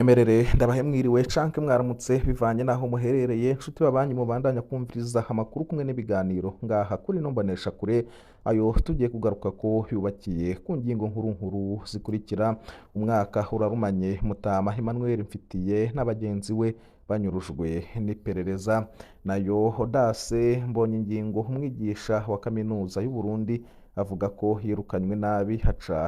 Emerere ndabahe mwiriwe canke mwaramutse bivanye naho muherereye nshuti babanyi mubandanya kumviriza amakuru kumwe n'ibiganiro ngaha kuri ino mboneshakure ayo tugiye kugaruka ko yubakiye ku ngingo nkuru zikurikira. Umwaka urarumanye Mutama Emmanuel Mfitiye n'abagenzi we banyurujwe n'iperereza. Nayo Audace Mbonyingingo umwigisha wa kaminuza y'u Burundi avuga ko yirukanywe nabi haca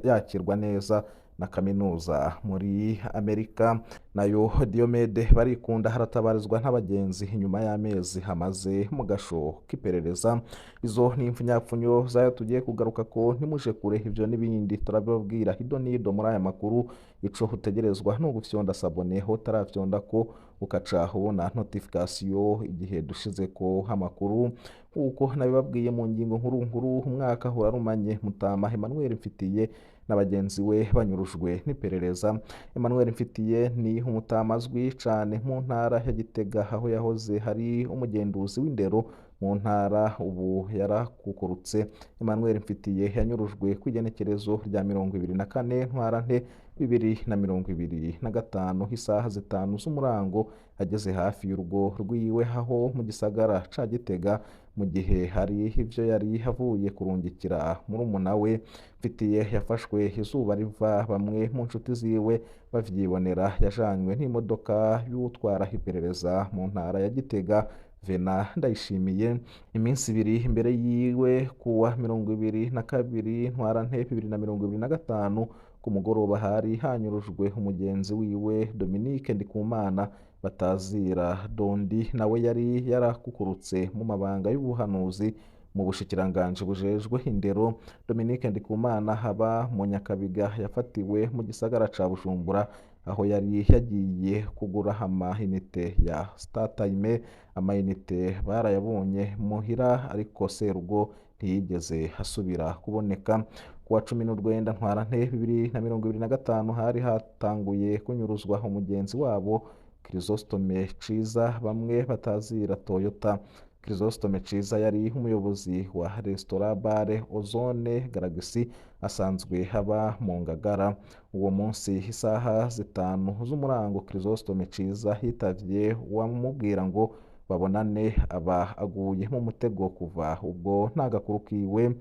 yakirwa neza na kaminuza muri Amerika. Nayo Diomede Barikunda haratabarizwa n'abagenzi inyuma y'amezi hamaze mu gasho k'iperereza. Izo ni impfunyapfunyo zayo tugiye kugaruka ko ntimuje kure, ivyo n'ibindi turabibabwira hido nido muri aya makuru. Ico utegerezwa no gufyonda sabone ho tarafyonda ko ukaca ubona notification igihe dushize ko amakuru. Uko nabibabwiye mu ngingo nkuru, umwaka urarumanye Mutama Emmanuel Mfitiye n'abagenzi we banyurujwe n'iperereza. Emmanuel Mfitiye ni umutama azwi cane mu ntara ya Gitega aho yahoze hari umugenduzi w'indero mu ntara, ubu yarakukurutse. Emmanuel Mfitiye yanyurujwe kw'igenekerezo rya 24 Ntwarante 2025 isaha 5 z'umurango ageze hafi y'urugo rwiwe aho mu gisagara ca Gitega, mu gihe hari ivyo yari avuye kurungikira murumuna we. Mfitiye yafashwe izuba riva, bamwe mu nshuti ziwe bavyibonera. Yajanywe n'imodoka y'utwara iperereza mu ntara ya Gitega Vena Ndayishimiye. Iminsi ibiri imbere yiwe kuwa 22 Ntwarante 2025 ku mugoroba hari hanyurujwe umugenzi wiwe Dominique Ndikumana batazira Dondi, nawe yari yarakukurutse mu mabanga y'ubuhanuzi mu bushikiranganje bujejwe indero. Dominique Ndikumana haba mu Nyakabiga yafatiwe mu gisagara ca Bujumbura aho yari yagiye kugura amayinite ya StarTime. Amayinite barayabonye muhira ariko serugo ntiyigeze asubira kuboneka. Kuwa 19 Ntwarante 2025 hari hatanguye kunyuruzwa umugenzi wabo Chrysostome Ciza, bamwe batazira Toyota. Chrysostome Ciza yari umuyobozi wa restaurant bare Ozone Galaxy asanzwe haba mu Ngagara. Uwo munsi isaha 5 z'umurango Chrysostome Ciza hitavye uwamubwira ngo babonane, aba aguye mu mutego kuva ubwo nta gakuru kiwe.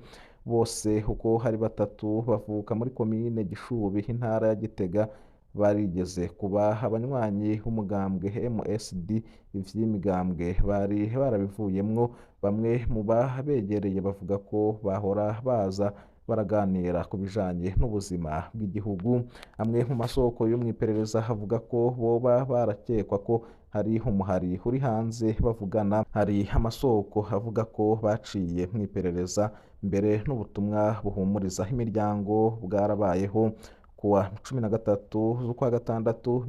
Bose uko hari batatu bavuka muri komine Gishubi intara ya Gitega, barigeze kuba abanywanyi b'umugambwe MSD. Ivy'imigambwe bari barabivuyemwo. Bamwe mu babegereye bavuga ko bahora baza baraganira ku bijanye n'ubuzima bw'igihugu. Amwe mu masoko yo mw'iperereza havuga ko boba barakekwa ko hari umuhari uri hanze bavugana. Hari amasoko avuga ko baciye mw'iperereza mbere n'ubutumwa buhumuriza imiryango bwarabayeho. Kuwa 13 z'ukwa gatandatu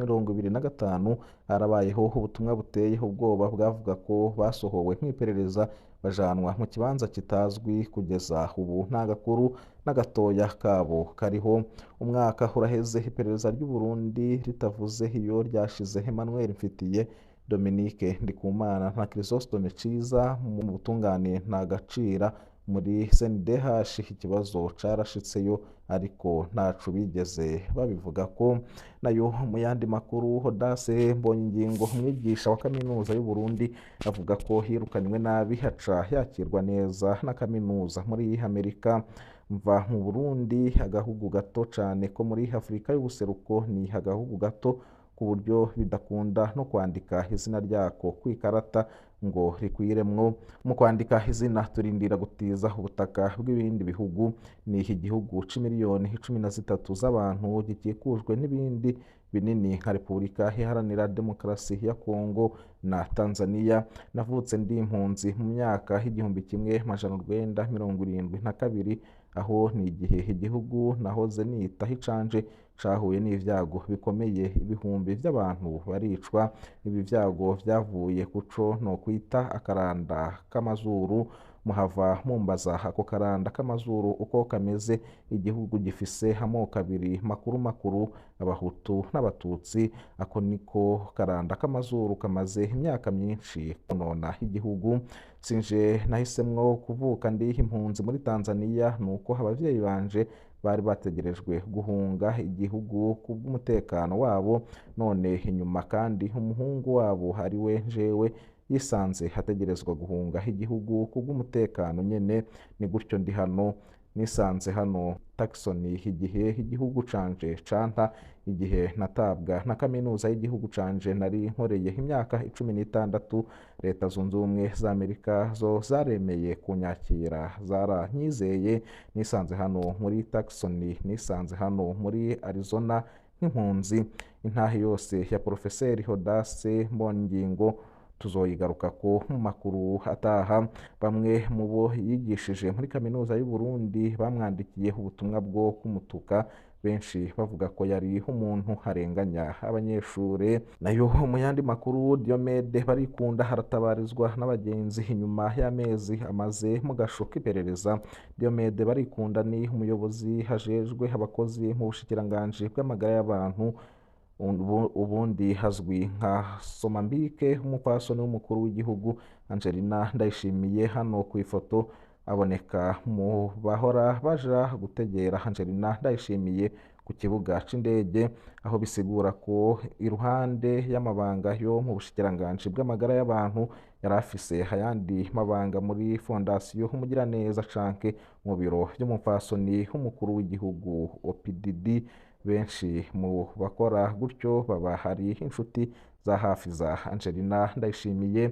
2025 harabayeho ubutumwa buteye ubwoba bwavuga ko basohowe mw'iperereza bajanwa mu kibanza kitazwi. Kugeza ubu nta gakuru na gatoya kabo kariho. Umwaka uraheze iperereza ry'u Burundi ritavuze iyo ryashize Emmanuel Mfitiye, Dominique Ndikumana na Chrysostome Ciza mu butungane nta gacira. Muri CNDH ikibazo carashitseyo ariko ntaco bigeze babivuga ko. Nayo mu yandi makuru, Audace Mbonyingingo umwigisha wa kaminuza y'u Burundi avuga ko yirukanywe nabi haca yakirwa neza na kaminuza muri Amerika. Mva mu Burundi, agahugu gato cane ko muri Afrika y'ubuseruko, ni agahugu gato ku buryo bidakunda no kwandika izina ryako kw'ikarata ngo rikwiremwo. Mu kwandika izina turindira gutiza ubutaka bw'ibindi bihugu. Ni igihugu c'imiliyoni 13 z'abantu gikikujwe n'ibindi binini nka Repubulika Iharanira Demokarasi ya Kongo na Tanzania. Navutse ndi impunzi mu myaka 1972 aho ni igihe igihugu nahoze nita hicanje cahuye n'ivyago bikomeye. Ibihumbi vy'abantu baricwa. Ibi vyago vyavuye kuco no kwita akaranda k'amazuru. Muhava mumbaza ako karanda k'amazuru uko kameze. Igihugu gifise amoko abiri makuru, Abahutu n'Abatutsi. Ako niko karanda k'amazuru kamaze imyaka myinshi konona igihugu. Sinje nahisemwo kuvuka ndi impunzi muri Tanzania, nuko abavyeyi banje bari bategerejwe guhunga igihugu kubw'umutekano wabo, none inyuma kandi umuhungu wabo ari we jewe yisanze hategerezwa guhunga igihugu kubw'umutekano nyene. Ni gutyo ndi hano nisanze hano Turkson igihe igihugu canje canta, igihe natabwa na kaminuza y'igihugu canje nari nkoreye imyaka 16. Leta zunze ubumwe za Amerika zo zaremeye kunyakira, zaranyizeye. Nisanze hano muri Turkson, nisanze hano muri Arizona nk'impunzi. Intahe yose ya Profeseri Hodace Mbonyingingo tuzoyigarukako mu makuru ataha. Bamwe mu bo yigishije muri kaminuza y'u Burundi bamwandikiye ubutumwa bwo kumutuka, benshi bavuga ko yari umuntu arenganya abanyeshure. Nayo mu yandi makuru, Diomede Barikunda haratabarizwa n'abagenzi inyuma y'amezi amaze mu gasho k'iperereza. Diomede Barikunda ni umuyobozi hajejwe abakozi mu bushikiranganji bw'amagara y'abantu, ubundi hazwi nka Somambike, umupfasoni w'umukuru w'igihugu Angelina Ndayishimiye. Hano ku ifoto aboneka mu bahora baja gutegera Angelina Ndayishimiye ku kibuga c'indege, aho bisigura ko iruhande y'amabanga yo mu bushikiranganji bw'amagara y'abantu yari afise ayandi mabanga muri fondasiyo Umugiraneza canke mu biro vy'umupfasoni w'umukuru w'igihugu OPDD. Benshi mu bakora gutyo baba hari inshuti za hafi za Angelina Ndayishimiye.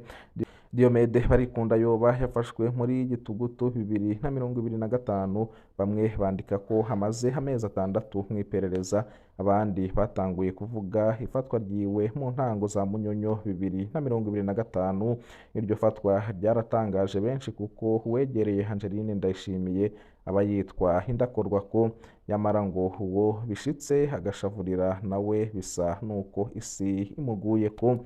Diomede Barikunda yoba yafashwe muri Gitugutu 2025. Bamwe bandika ko hamaze amezi 6 mu iperereza, abandi batanguye kuvuga ifatwa ryiwe mu ntango za Munyonyo 2025. Iryo fatwa ryaratangaje benshi kuko uwegereye Angeline Ndayishimiye aba yitwa indakorwa ko, nyamara ngo uwo bishitse agashavurira nawe bisa nuko isi imuguye ko.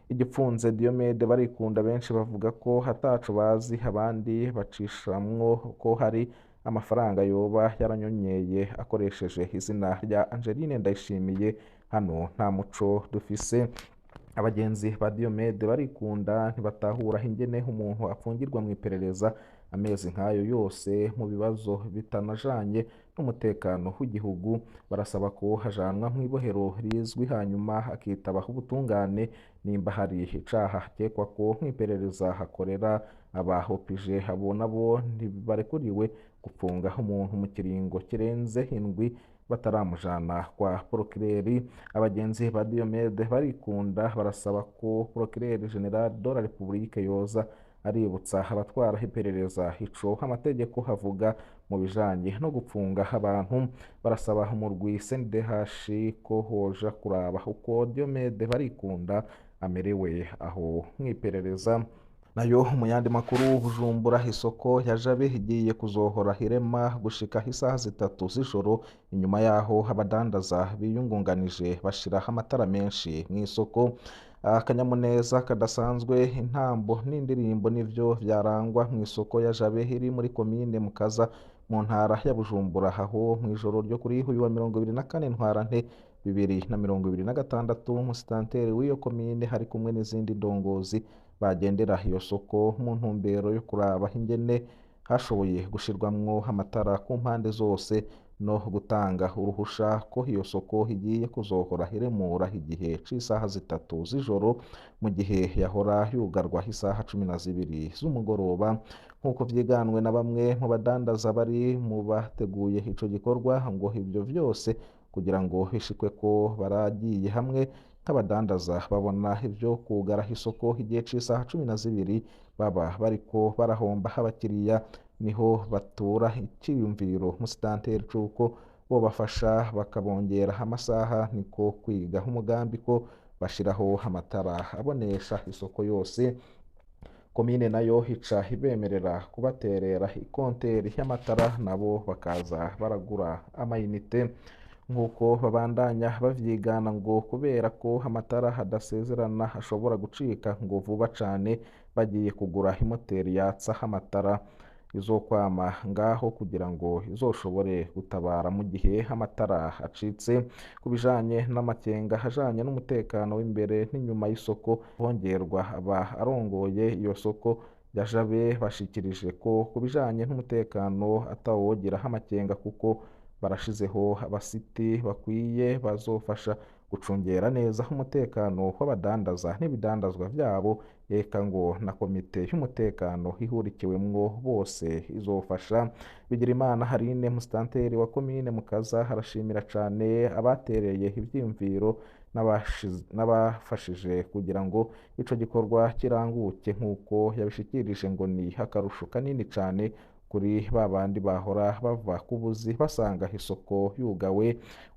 Igipfunze Diomede Barikunda benshi bavuga ko hataco bazi, abandi bacishamwo ko hari amafaranga yoba yaranyonyeye akoresheje izina rya Angeline Ndayishimiye. Hano nta muco dufise. Abagenzi ba Diomede Barikunda ntibatahura ingene umuntu apfungirwa mu iperereza amezi nk'ayo yose mu bibazo bitanajanye n'umutekano w'igihugu. Barasaba ko hajanwa mu ibohero rizwi, hanyuma akitaba ubutungane nimba hari icaha akekwa ko nk'iperereza hakorera aba OPG. Abo nabo ntibarekuriwe gupfunga umuntu mu kiringo kirenze indwi bataramujana kwa Procureur. Abagenzi ba Diomede Barikunda barasaba ko Procureur General de la Republique yoza aributsa abatwara iperereza ico amategeko havuga mu bijanye no gupfunga abantu. Barasaba umurwi CNDH ko hoja kuraba uko Diomede Barikunda amerewe aho mw'iperereza. Nayo mu yandi makuru, Bujumbura isoko ya Jabe igiye kuzohora irema gushika isaha 3 z'ijoro, inyuma yaho abadandaza biyungunganije bashira amatara menshi mw'isoko. Akanyamuneza kadasanzwe, intambo n'indirimbo nivyo vyarangwa mw'isoko ya Jabe iri muri komine Mukaza mu ntara ya Bujumbura, aho mw'ijoro ryo kuri uyu wa 24 Ntwarante 2026 umusitanteri w'iyo komine hari kumwe n'izindi ndongozi bagendera iyo soko mu ntumbero yo kuraba ingene hashoboye gushirwamwo amatara ku mpande zose no gutanga uruhusha ko iyo soko igiye kuzohora iremura igihe c'isaha 3 z'ijoro, mu gihe yahora yugarwa isaha 12 z'umugoroba. Nk'uko vyiganwe na bamwe mu badandaza bari mu bateguye ico gikorwa, ngo ivyo vyose kugira ngo bishikwe ko baragiye hamwe nk'abadandaza babona ivyo kugara isoko igihe c'isaha 12 baba bariko barahomba abakiriya. Niho batura iciyumviro umusitanteri c'uko bobafasha bakabongera amasaha, niko kwiga umugambi ko bashiraho amatara abonesha isoko yose. Komine nayo ica ibemerera kubaterera ikonteri y'amatara, nabo bakaza baragura amayinite. Nk'uko babandanya bavyigana, ngo kubera ko amatara hadasezerana ashobora gucika ngo vuba cane, bagiye kugura imoteri yatsa amatara izokwama ngaho kugira ngo izoshobore gutabara mu gihe amatara acitse. Ku bijanye n'amakenga ajanye n'umutekano w'imbere n'inyuma y'isoko, hongerwa aba arongoye iyo soko ya Jabe bashikirije ko ku bijanye n'umutekano atawogira amakenga, kuko barashizeho abasiti bakwiye bazofasha gucungera neza umutekano w'abadandaza n'ibidandazwa vyabo, eka ngo na komite y'umutekano ihurikiwemwo bose izofasha. Bigirimana Harine musitanteri wa komine Mukaza arashimira cane abatereye ivyiyumviro n'abafashije kugira ngo ico gikorwa kiranguke nk'uko yabishikirije, ngo ni akarusho kanini cane kuri ba bandi bahora bava ku buzi basanga isoko yugawe.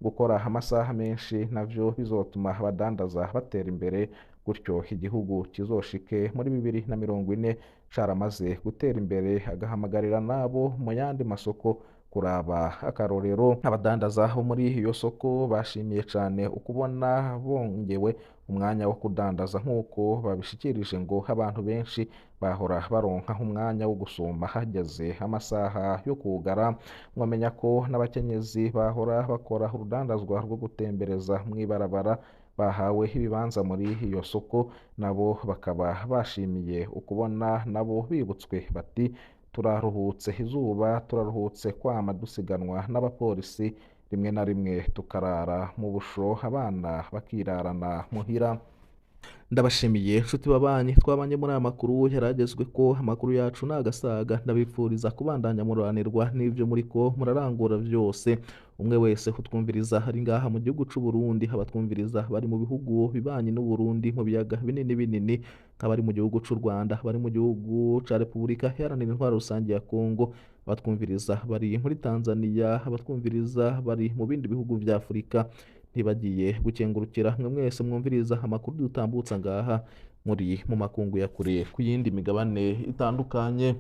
Gukora amasaha menshi navyo bizotuma abadandaza batera imbere, gutyo igihugu kizoshike muri 2040 caramaze gutera imbere. Agahamagarira nabo mu yandi masoko kuraba akarorero. Abadandaza bo muri iyo soko bashimiye cane ukubona bongewe umwanya wo kudandaza nk'uko babishikirije, ngo abantu benshi bahora baronka umwanya wo gusuma hageze amasaha yo kugara. Mwamenya ko n'abakenyezi bahora bakora urudandazwa rwo gutembereza mw'ibarabara bahawe ibibanza muri iyo soko, nabo bakaba bashimiye ukubona nabo bibutswe bati turaruhutse izuba, turaruhutse kwama dusiganwa n'abapolisi, rimwe na rimwe tukarara mu busho abana bakirarana muhira. Ndabashimiye nshuti babanyi twabanye muri aya makuru yaragezwe ko amakuru yacu nagasaga. Ndabifuriza kubandanya muranirwa n'ivyo muriko murarangura vyose. Umwe wese utwumviriza hari ngaha mu gihugu c'u Burundi, abatwumviriza bari mu bihugu bibanyi n'u Burundi mu biyaga binini binini, nk'abari mu gihugu c'u Rwanda, bari mu gihugu ca Repubulika Iharanira Intwaro Rusange ya Kongo, abatwumviriza bari muri Tanzania, abatwumviriza bari mu bindi bihugu vya Afurika. Ntibagiye gukengurukira mwe mwese mwumviriza amakuru dutambutsa ngaha muri mu makungu ya kure ku yindi migabane itandukanye.